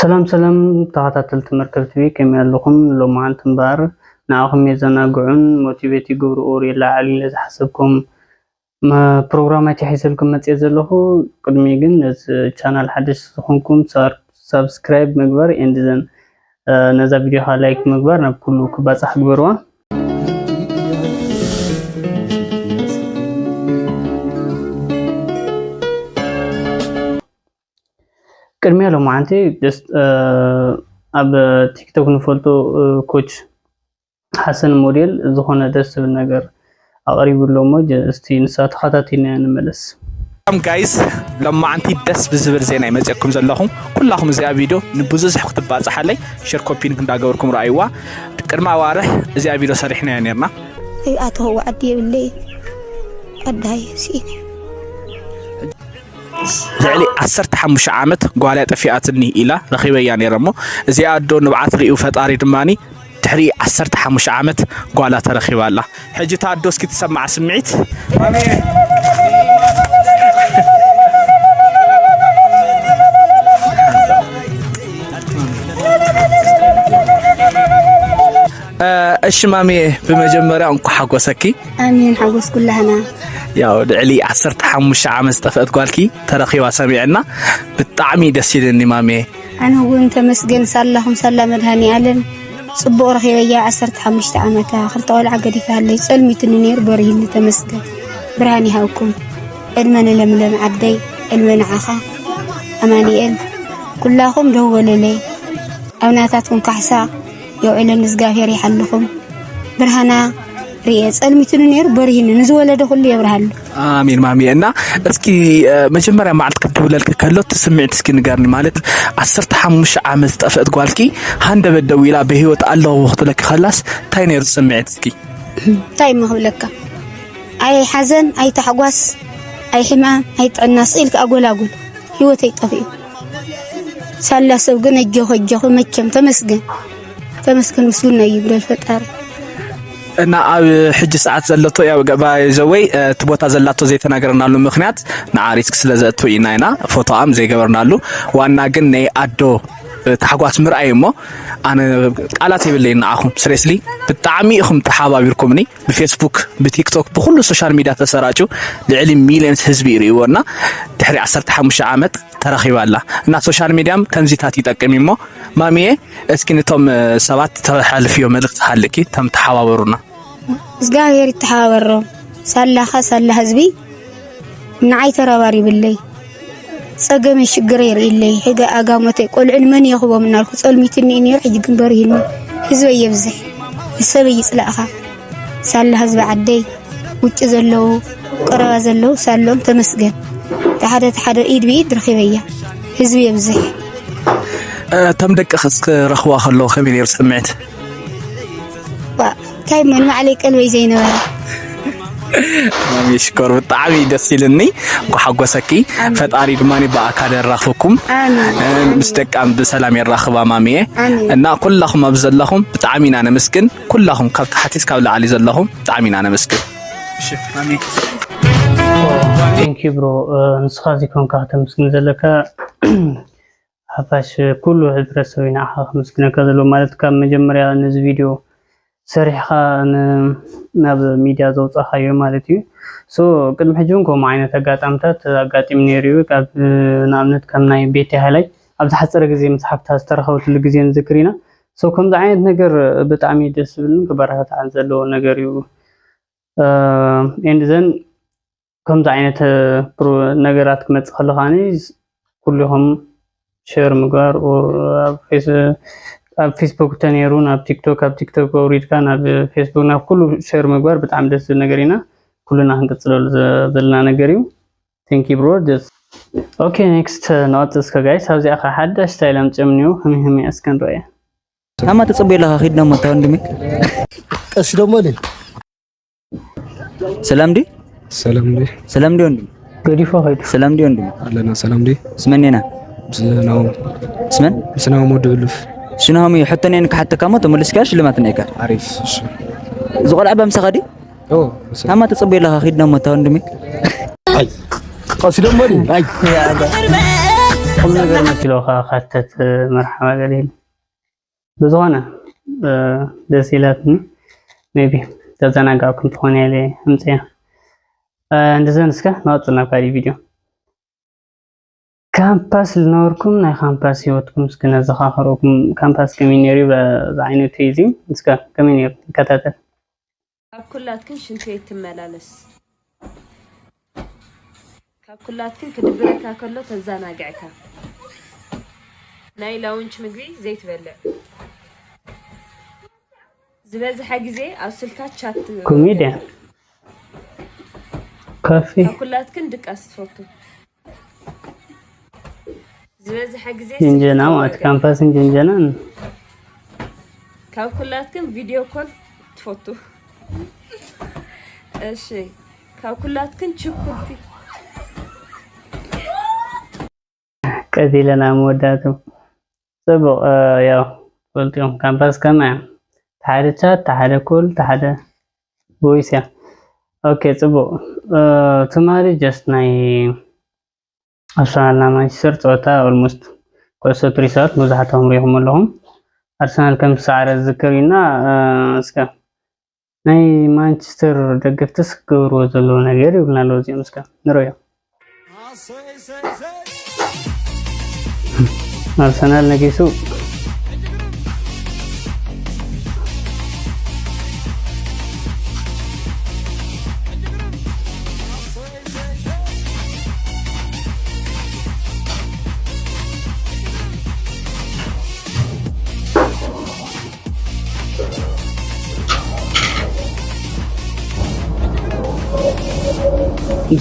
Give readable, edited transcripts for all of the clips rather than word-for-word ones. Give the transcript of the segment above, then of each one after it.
سلام ተኸታተልቲ መርከብቲ ከመይ ኣለኹም ሎማ አንትምባር ንኣኹም የዘናግዑን ሞቲቬት ይገብሩ ኦር የላዓሊ ለዝሓሰብኩም ፕሮግራማት ይሕሰልኩም መጽእ ዘለኹ ቅድሚ ግን ነዚ ቻናል ሓድሽ ዝኾንኩም ሰብስክራይብ ምግባር እንድዘን ነዛ ቪድዮ ላይክ ምግባር ናብ ኩሉ ክባጻሕ ግበርዋ ቅድሚያ ሎማ አንቴ ኣብ ቲክቶክ ንፈልጦ ኮች ሓሰን ሞዴል ዝኾነ ደስ ዝብል ነገር ኣቕሪብሎሞ እስቲ ንሳ ተኸታቲልና ንመለስ ጋይስ ሎማ አንቲ ደስ ብዝብል ዜና ይመጽእኩም ዘለኹም ኩላኹም እዚኣ ቪድዮ ንብዙሕ ክትባጽሓለይ ሼር ኮፒንግ እንዳገበርኩም ረኣይዋ ቅድማ ዋርሕ እዚኣ ቪድዮ ሰሪሕና ነርና ኣተው ዓዲ ይብለይ ኣዳይ ሲኒ ልዕሊ 15 ዓመት ጓል ጠፊኣትኒ ኢላ ረኺበያ ነይረሞ እዚኣ ኣዶ ንብዓት ሪኡ ፈጣሪ ድማኒ ድሕሪ 15 ዓመት ጓላ ተረኺባላ ሕጂ ታዶ እስኪ ትሰማዕ ስምዒት እሺ ማሚ በመጀመሪያ እንኳ ሓጎሰኪ አሜን ሓጎስ ኩላህና ያው ልዕሊ 15 ዓመት ጠፍአት ጓልኪ ተረኺባ ሰሚዕና ብጣዕሚ ደስ ይለኒ ማሚ ኣነ እውን ተመስገን ሳላኹም ሰላም መድሃኒ ዓለም ጽቡቕ ረኺበያ 15 ዓመታ ክልተ ቆልዓ ገዲፋለይ ጸልሚትኒ ነይሩ በሪህኒ ተመስገን ብርሃን ይሃብኩም ዕድመን ለምለም ዓደይ ዕድመን ዓኻ ኣማኒኤል ኩላኹም ደወለለይ ኣብናታትኩም ካሕሳ يوعلن نزغافير يحلكم برهانا رئي ጸልሚትን ነይሩ በሪህን ንዝወለደ ሁሉ ይብርሃሉ አሜን ማሚ እና እስኪ መጀመሪያ ማዓልት ከብደውለልክ ከሎት ስምዒት እስኪ ንገርኒ ማለት 15 ዓመት ጠፍአት ጓልኪ ሃንደ በደዊላ በህይወት አለው ወቅት ለክ خلاص ታይ ነይሩ ስምዒት እስኪ ታይ መህብለካ አይ ሐዘን አይ ተሐጓስ አይ ሕማም አይ ጥዕና ስኢልክ አጎላጉል ህይወተይ ጠፊኡ ሳላሰብ ግን እጀኸ መቸም ተመስገን ምስሉና ይብረል ፈጣሪ እና ኣብ ሕጂ ሰዓት ዘለቶ ያው ባይዘወይ ትቦታ ዘላቶ ዘይተናገርናሉ ምክንያት ንዓሪስክ ስለዘእቱ ኢና ፎቶኦም ዘይገበርናሉ ዋና ግን ናይ ኣዶ ተሓጓስ ምርኣይሞ ኣነ ቃላት ይብለይ ንኣኹም ስሬስሊ ብጣዕሚ ኢኹም ተሓባቢርኩምኒ ብፌስቡክ ብቲክቶክ ብኩሉ ሶሻል ሚድያ ተሰራጩ ልዕሊ ሚሊዮን ህዝቢ ይሪእዎና ድሕሪ 15 ዓመት ተረኺባላ እና ሶሻል ሚድያም ከምዚታት ይጠቅም ሞ ማሚዬ እስኪ ነቶም ሰባት ተሓልፊዮ መልእክት ሓልኪ ተም ተሓባበሩና ዝጋየር ተሓባበሩ ሳላኻ ህዝቢ ንዓይ ተራባሪ ብለይ ጸገም ሽግር ይርኢለይ ሕጋ ኣጋሞተ ቆልዕን መን ይኽቦም እናልኩ ጸልሚትኒ ነይሩ ሕጂ ግን በሪህኒ ህዝቢ ይብዝሕ ሰብ ይጽላእኻ ሳላ ህዝቢ ዓደይ ውጭ ዘለው ቀረባ ዘለው ሳሎም ተመስገን ተሓደ ኢድ ቢድ ረኺበያ ህዝቢ ይብዝሕ ተም ደቅኽስ ረኽዋ ከለው ከመይ ነይሩ ስምዒት ታይ ምን ማዕለይ ቀልበይ ዘይነበረ ማሚ ሽኮር ብጣዕሚ ደስ ይልኒ ሓጎሰኪ ፈጣሪ ድማኒ በኣካል ይራኽብኩም ምስ ደቃም ብሰላም ይራኽባ ማሚዬ እና ኩላኹም ኣብ ዘለኹም ብጣዕሚ ኢና ነመስግን ኩላኹም ካብ ታሕቲ እስካብ ላዕሊ ዘለኹም ብጣዕሚ ኢና ነመስግን እሺ ማሚ ቴንክ ዩ ብሮ ንስኻ ዚኮንካ ተመስግን ዘለካ ሓፋሽ ኩሉ ሕብረተሰብ ኢና መስግነካ ዘሎ ማለት ካብ መጀመርያ ነዚ ቪድዮ ሰሪሕኻ ናብ ሚድያ ዘውፃኻዮ ማለት እዩ ሶ ቅድሚ ሕጂ ከምኡ ዓይነት ኣጋጣምታት ኣጋጢም ነይሩ ካብ ንኣብነት ከም ናይ ቤት ሃላይ ኣብ ዝሓፀረ ግዜ ምስ ሓፍታ ዝተረኸበትሉ ግዜ ንዝክር ኢና ሶ ከምዚ ዓይነት ነገር ብጣዕሚ ደስ ዝብልን ክበረታታዕ ዘለዎ ነገር እዩ ኤንድዘን ከምዚ ዓይነት ነገራት ክመፅእ ከለኻኒ ኩልኹም ሼር ምግባር ኣብ ፌስቡክ ተነይሩ ናብ ቲክቶክ ኣብ ቲክቶክ ወሪድካ ናብ ፌስቡክ ናብ ኩሉ ሼር ምግባር ብጣዕሚ ደስ ዝብል ነገር ኢና ኩሉና ክንቅፅለሉ ዘለና ነገር እዩ ቴንክ ዩ ብሮ ጀስት ኦኬ ኔክስት ናወፅስከ ጋይስ ኣብዚኣ ኸ ሓዳሽ ስታይል ኣምፅምኒዩ ከመይ እስከ ንሪኦ ኣማ ተፅቢለኻ ኺድ ደሞ ታወንድሚ ቀስ ደሞ ለ ሰላም ዲ ሰላም ዲ ወንድም ገዲፎ ኸይዱ ሰላም ዲ ወንድም ኣለና ሰላም ዲ ስመኔና ስናው ሞድብልፍ شنو يحطني انك حتى كما تملسكاش لما تنيكا عارف زغل عبا مسخدي اما تصبي لها خدنا متى وندمك اي قصدي مالي اي كم نقدر مثله خاتت مرحبا قليل بزغنا دسيلاتني maybe تزناقاكم تخوني عليه همزين እንደዛ ንስከ ናውጥና ካሪ ቪዲዮ ካምፓስ ልነርኩም ናይ ካምፓስ ህይወትኩም እስከነዘኻኸረኩም ካምፓስ ከመይነሪ በአይነቱ ይዚ እስከ ከመይነሪ ከታተል ካብኩላትክን ሽንት ቤት ትመላለስ ካብኩላትክን ክድብረካ ከሎ ተዛናግዕካ ናይ ላውንች ምግቢ ዘይትበልዕ ዝበዝሐ ግዜ ኣብ ስልካ ቻት ኮሜዲያ ካፌ ካብኩላትክን ድቃስ ትፈቱ ዝበዝሐ ግዜ እንጀና ማለት ካምፓስ እንጀና ካብኩላትክን ቪዲዮ ኮል ትፈቱ እሺ ካብኩላትክን ችኩልቲ ቀዲለና መወዳቱ ጽቡቅ ያው ወልቲዮም ካምፓስ ከማ ታደ ቻት ታደ ኮል ታደ ቮይስ ያ ኦኬ ጽቡቅ ተማሪ ጀስት ናይ አርሰናል ማንቸስተር ጨዋታ ኦልሞስት ኮሰት ሪሳርት መዛህታው ምሪሁም ለሁም አርሰናል ከም ሰዓረ ዝከሪና እስከ ናይ ማንቸስተር ደገፍትስ ግብሮ ዘሎ ነገር ይብልናል ወዚም እስከ ንሮያ አርሰናል ነጊሱ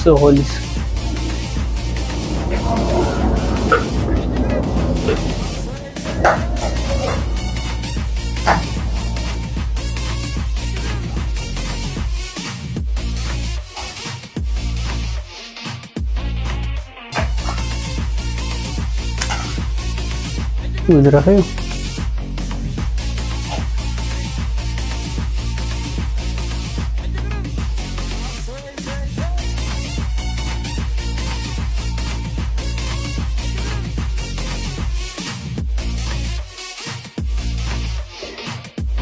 so holy وزرافه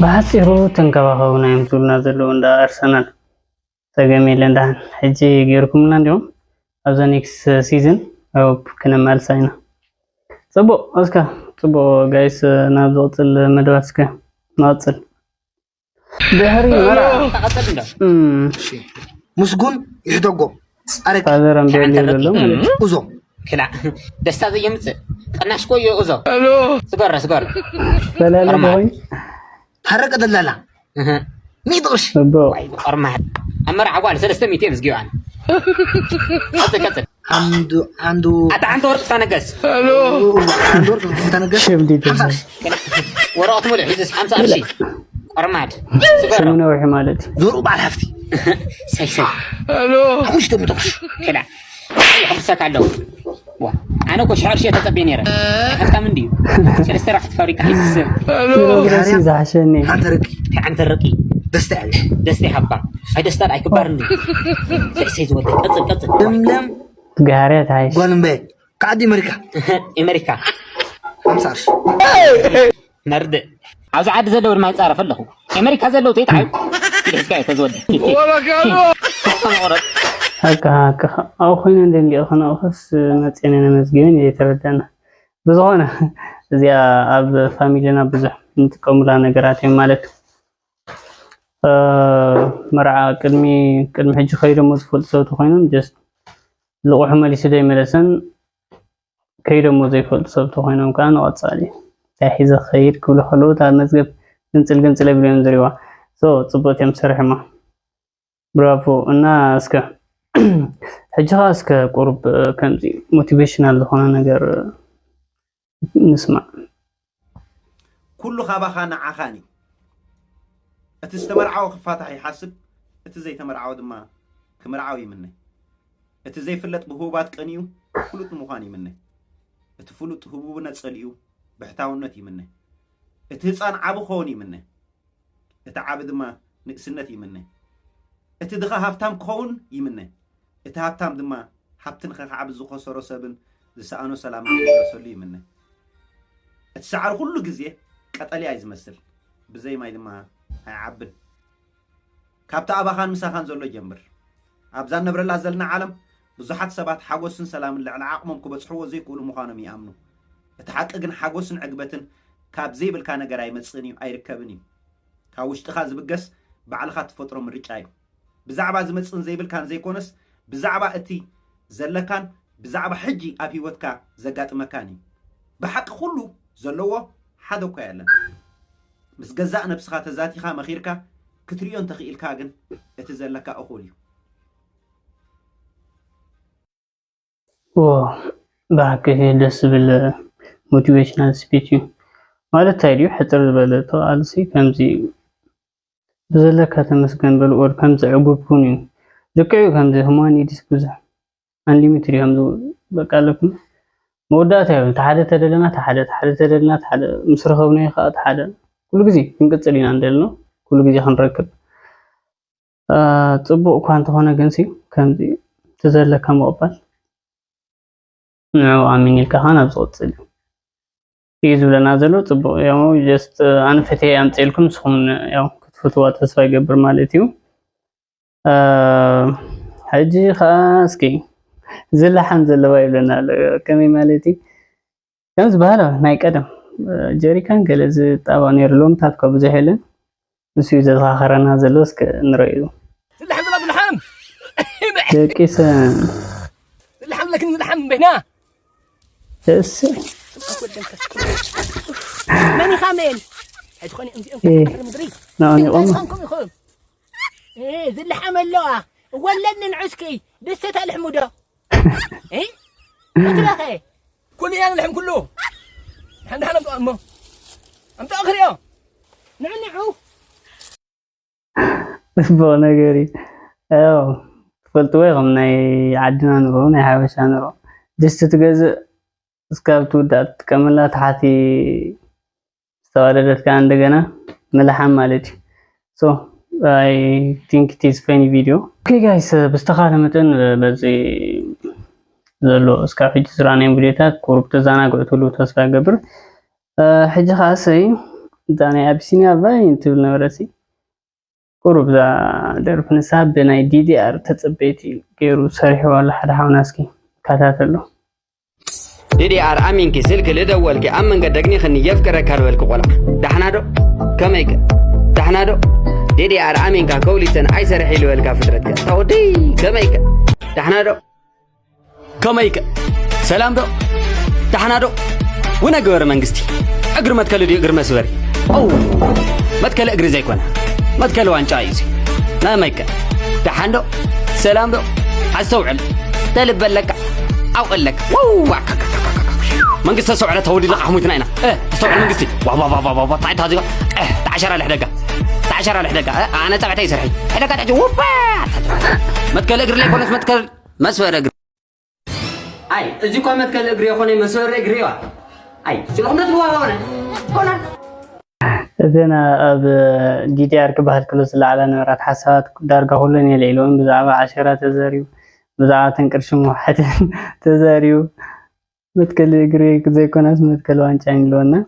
ባሲሩ ተንከባኸውና የምትሉና ዘሎ እንደ አርሰናል ተገሜለ እንዳን እጂ ጌርኩምና እንዲሁም አብዛ ኔክስት ሲዝን አይሆፕ ከነማልሳይና ጽቦ እስከ ጽቦ ጋይስ ናብዞጽል መድባት እስከ ናጽል በህሪ መራ ተቀጥል እንዳ ሙስጉን ይሕደጎ አረክ ታዘራም ቢል ይለለም ኡዞ ክላ ደስታ ዘየምጽ ቀናሽ ቆዮ ኡዞ ስጋራ በላለ ቦይ حرق دلالا ميدوش واي قرمه امر عقال 300 مسجيوان قصد عنده عنده ورقه تنقص عنده ورقه تنقص ورقه مولع يجلس 25 قرمات شنو وحي مالتي زورو بعد هفتي سي الو مش تمطش كده حبسك على انا كو شعر شيء تطبيني راه حتى من دي ثلاث راح تفارق حيس الو عشاني عن ترقي دستي حبا هاي دستار اي كبار ندي سيز ودك قصد لملم غاريت عايش قولن بي قاعد امريكا 50 نرد عاوز عاد زلو ما يصرف له امريكا زلو تيتعب كده سكاي تزود ولا كانوا هكا او خوينا እንደዚህ አሁን አውስ መጽነነ መስገን የተረዳና ብዙሆነ እዚያ አብ ፋሚሊና ብዙ እንትቀሙላ ነገራት ማለት መርዓ ቅድሚ ሕጂ ኸይደሞ ዝፈልጥ ሰው ተኾይኖም ጀስት ልቁሕ መሊስ ደይ መለሰን ከይደሞ ዘይፈልጥ ሰብ ተኾይኖም ካን ወጻሊ ታሂዘ ኸይድ ኩሉ ኸሎታ መዝገብ ግንጽል ብለን ዝሪዋ ሶ ጽቦት የምሰርሕማ ብራቮ እና እስከ حجها اسك قرب كنزي موتيفيشنال هنا نجر نسمع كل خباخان عخاني اتستمرعو فاتح يحسب اتزي تمرعو دما كمرعوي منه اتزي فلت بهوبات قنيو فلوت مخاني منه اتفلوت هبوبنا تصليو بحتاونتي منه اتهصان عبو خوني منه اتعبد ما نقسنتي منه اتدخا هافتام كون يمنه اتهابتام دما حبتن خعب زخسرو سبن ዝሰኣኖ ሰላም ይወሰሉ ይምነ እትሰዓር ሁሉ ግዜ ቀጠልያ ይዝመስል ብዘይ ማይ ድማ ኣይዓብን ካብታ ኣባኻን ምሳኻን ዘሎ ጀምር ኣብዛ ነብረላ ዘለና ዓለም ብዙሓት ሰባት ሓጎስን ሰላምን ልዕሊ ዓቕሞም ክበፅሕዎ ዘይክእሉ ምዃኖም ይኣምኑ እቲ ሓቂ ግን ሓጎስን ዕግበትን ካብ ዘይብልካ ነገር ኣይመፅእን እዩ ኣይርከብን እዩ ካብ ውሽጥኻ ዝብገስ ባዕልኻ ትፈጥሮ ምርጫ እዩ ብዛዕባ ዝመፅእን ዘይብልካን ዘይኮነስ ብዛዕባ እቲ ዘለካን ብዛዕባ ሕጂ ኣብ ሂወትካ ዘጋጥመካን እዩ ብሓቂ ኩሉ ዘለዎ ሓደ እኳ የለን ምስ ገዛእ ነብስኻ ተዛቲኻ መኺርካ ክትሪኦ እንተኽኢልካ ግን እቲ ዘለካ እኹል እዩ ባክ ደስ ዝብል ሞቲቬሽናል ስፒች እዩ ማለት ታይዩ ሕፅር ዝበለ ተቃልሲ ከምዚ ብዘለካ ተመስገን በልኦር ከምዚ ዕጉብ ኩን እዩ ልክዕዩ ከምዚ ሁማኒቲስ ብዙሕ አንሊሚትድ ከምዚ በቃ ለኩም መወዳእታ እዩ ተሓደ ተደለና ተሓደ ተደለና ተሓደ ምስ ረኸብና ይኸኣ ተሓደ ኩሉ ግዜ ክንቅፅል ኢና እንደልና ኩሉ ግዜ ክንረክብ ፅቡቅ እኳ እንተኾነ ግን ከምዚ ተዘለካ ምቕባል ንዑ ኣሚን ኢልካ ናብ ዝቕፅል እዩ ዝብለና ዘሎ ፅቡቅ ያው ጀስት ኣነ ፈተየ ኣምፅኢልኩም ንስኹም ያው ክትፈትዋ ተስፋ ይገብር ማለት እዩ ሕጂ ከዓ እስኪ ዝላሓም ዘለዋ ይብለና ከመይ ማለት እዩ ከምዚ ባህላ ናይ ቀደም ጀሪካን ገለ ዝጣባ ነይሩ ሎምታት ካብ ብዙሕ የለን ንሱ እዩ ዘዘኻኽረና ዘሎ እስኪ ንሪኦ ዝላሓም ደቂሰ ዝላሓም ለክን ዝላሓም በይና እስ ماني خامل حيت خوني انت مدري نعم خونكم يخون ذي اللحم اللوعه ولدنا العسكي دستة الحموده ايه قلت له اخي كل انا اللحم كله احنا حنا امه انت اخر يوم نعنعو بو نغري قلت ويغم ناي عدنا نرو ناي حبشا نرو دستة تجزء እስካብቱ ዳት ከመላ ታሓቲ ዝተዋለደት ከ እንደገና መላሓም ማለት እዩ ሶ አይ ቲንክ ኢት ኢዝ ፈኒ ቪዲዮ ኦኬ ጋይስ ብስተኻለ መጠን በዚ ዘሎ እስካብ ሕጂ ዝረኣናዮም ቪድዮታት ቁሩብ ተዘናግዕትሉ ተስፋ ይገብር ሕጂ ከዓ ሰይ እዛ ናይ አቢሲኒያ ቫይን ትብል ነበረሲ ቁሩብ ዛ ደርፊ ንሳብ ብናይ ዲዲአር ተፀበይቲ ገይሩ ሰሪሕዋ ኣሎ ሓደ ሓውና እስኪ ከታተሎ DDR أمينك سلك لدولك أمن قدقني خني يفكرك هالولك قولا دحنادو كميك دحنادو DDR أمينك كولي سن أي سرحي لولك فترتك تودي كميك دحنادو كميك سلام دو دحنادو وين أقور منقستي أقر ما تكلو دي أقر مسوري أو ما تكلو أقر زي كونا ما تكلو عن شايزي لا ميك دحنادو سلام دو أستوعب تلب لك أو قال لك واو منقصة سعرة تودي لك حموتنا هنا استوعب منقصتي واه طلعت هذه 10 لحدقة 10 لحدقة انا تبعتي سرحي حدقة تعجب ما تكل اقري لك ولا ما تكل مسور اقري اي ازيكو ما تكل اقري يا اخواني مسور اقري اي شو لحنا هنا እዘና ኣብ ዲዲአር ክበሃል ከሎ ዝለዓለ ነበራት ሓሳባት ዳርጋ ኩለን የልዒሎም ብዛዕባ ዓሸራ ተዘርዩ ብዛዕባ ተንቅርሺ መውሓትን ተዘርዩ متكل إجري زي كوناس متكل وانشان لونا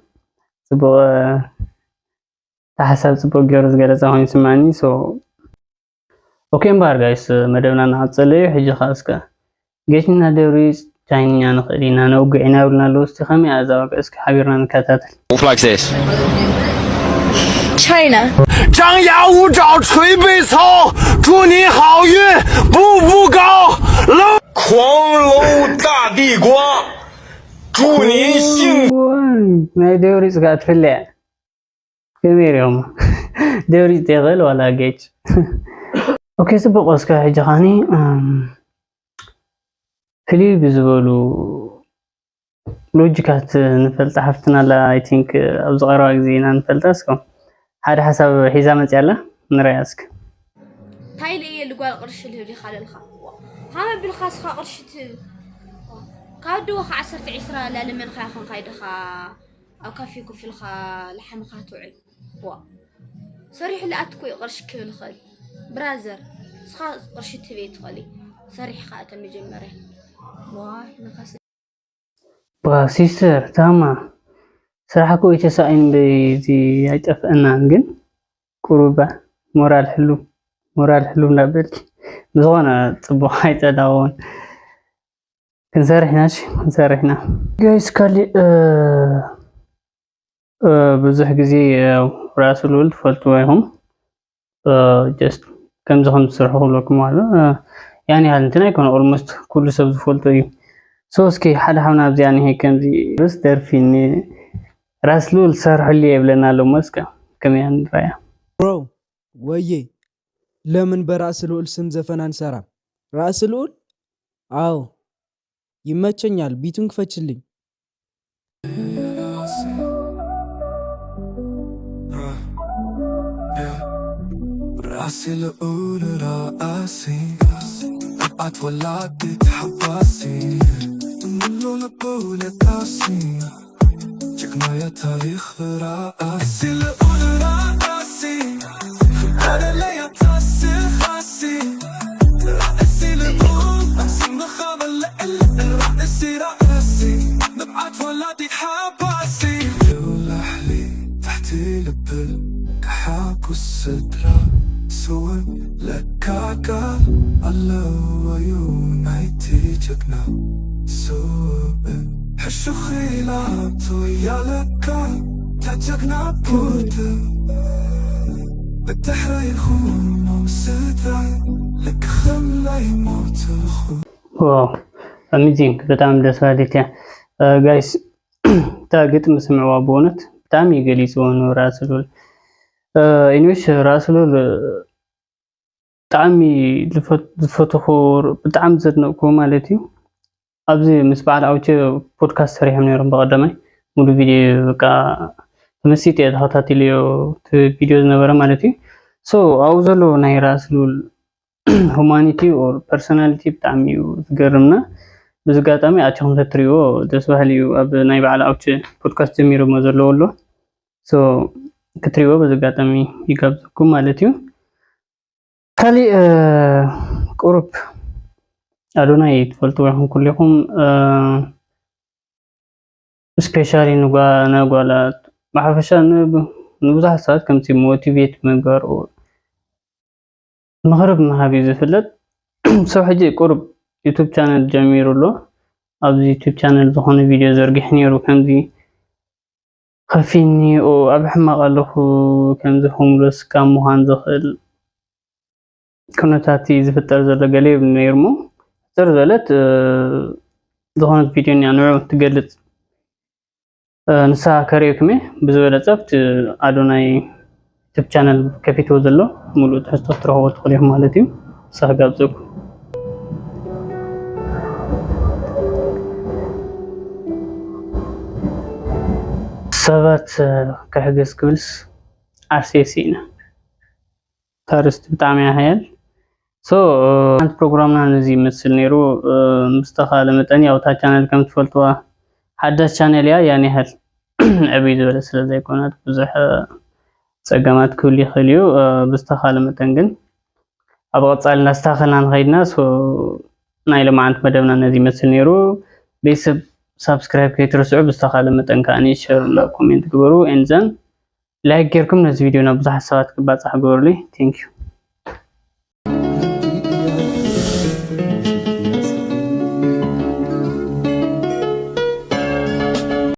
سبوا تحسب سبوا جورز جالس هون يسمعني سو أوكي مبار جايس مدامنا نعطلي حاجة خاصة جيشنا دوريس تاني أنا خلينا نوقعنا ولا لوست خمي أزواج إسك حبيرنا نكتاتل. Move like this. China. 张牙舞爪捶背操，祝你好运，步步高，楼狂楼大地光。祝您幸福。ما دوريس قاعد في الليل كبير يوم دوريس تغل ولا جيج اوكي سبق اسكا حجاني فلي بزبولو لوجيكات نفلت حفتنا لا اي ثينك ابز قراء زينا نفلت اسكم هذا حسب حزام يلا نرياسك هاي اللي اللي قال قرش اللي خال الخا ها بالخاص خا قرشت كادو خا 10 لا لمن خا خن قايد خا او كافيكو في الخا لحم خا توعي وا صريح لا اتكو قرش كل خال برازر خا قرش تبيت خالي صريح خا تم جمره واه نخس ሲስተር ታማ ስራሕኩ የተሳኢን በዚ አይጠፍአናን ግን ቁሩባ ሞራል ሕሉ ናበልኪ ዝኾነ ጽቡቕ አይጠዳውን ክንሰርሕና ጋይስ ካሊእ ብዙሕ ግዜ ራስ ልዑል ትፈልጥዎ ኢኹም ጀስት ከምዚ ዝስርሑ ክብለኩም ኣሎ ያኒ ያህል እንትን ኣይኮነ ኦልሞስት ኩሉ ሰብ ዝፈልጦ እዩ ሶ እስኪ ሓደ ሓብና ኣብዚኣ ኒሄ ከምዚ ርስ ደርፊ ራስ ልዑል ሰርሑልየ ይብለና ኣሎ መስከ ከመይ ንራያ ብሮ ወዬ ለምን በራስ ልዑል ስም ዘፈን አንሰራም? ራስ ልዑል አዎ ይመቸኛል። ቢቱን ክፈችልኝ። ራስ ልዑል ራሴ أبعت ولعت حباسي منو لبول تاسي جكنا يا تاريخ راسي لقول راسي خبر لي يا تاسي خاسي راسي لقول أمسي مخابر راسي راسي نبعت ولعت حباسي يولحلي تحتي لبل كحاك والسترة سوى لكاكا الله ويونايتي جكنا سوى حشو خيلاتو يا لكا تجكنا بورت بتحرى يخون موسيدة لك خملاي موت الخون واو أميزينግ በጣም ደስ ባለች ጋይስ ታግጥ መስመዕዋ በእውነት በጣም ይገሊጽው ነው ራስ ልዑል ኢንዊሽ ራስ ልዑል طعمي الفتخور بتعم زدناكو مالتي ابزي مس بعد اوچه بودكاست سريهم نيرم بقدمي مودو فيديو بقى تمسيت يدهاتاتي ليو فيديو نبره مالتي سو اوزلو ناي راس لول هومانيتي اور بيرسوناليتي بتعمي زغرمنا بزغاطامي اچون تريو دسوهليو اب ناي بعد اوچه بودكاست جميرو مزلو ولو سو كتريو بزغاطامي يغبزكم مالتي كالي قرب أدوناي تفلتوا لهم كلكم سبيشالي نقولات محفشة نبضح ساعات كم تي موتيفيت مقبر أو مغرب مهابي زفلت سو حجي قرب يوتيوب channel جميل له أبزي يوتيوب channel ظهون فيديو زرقحني رو كم دي خفيني أو أبحمق له كم دي هوملس كم مهان زخل كونتاتي زفتر زل قليب نيرمو زرزلت ظهرت فيديو يعني تقلت نسا كاريوكمي بزولة صفت أدوناي تب channel كفيتو زلو مولو تحس تطرحو وتخليهم مالتيو ساقاب زوكو سبات كحقس كبلس RCC-نا تارست بتعمي هيال سو አንድ ፕሮግራምና ነዚህ መስል ነይሩ ምስተኻለ መጠን ያው ታ ቻናል ከም ትፈልጥዋ ሓዳስ ቻናል ያን ያህል ዕብይ ዝበለ ስለ ዘይኮነት ብዙሕ ፀገማት ክህሉ ይኽእል እዩ ብዝተኻለ መጠን ግን ኣብ ቀፃሊ እናስተኻኸልና ንኸይድና ሶ ናይ ልምዓት መደብና ነዚህ መስል ነይሩ ቤተሰብ ሳብስክራይብ ከይትርስዑ ብዝተኻለ መጠን ከዓኒ ሸር እና ኮሜንት ግበሩ ኤንዘን ላይክ ጌርኩም ነዚህ ቪድዮ ና ብዙሕ ሰባት ክባፅሕ ግበሩልይ ቴንክ ዩ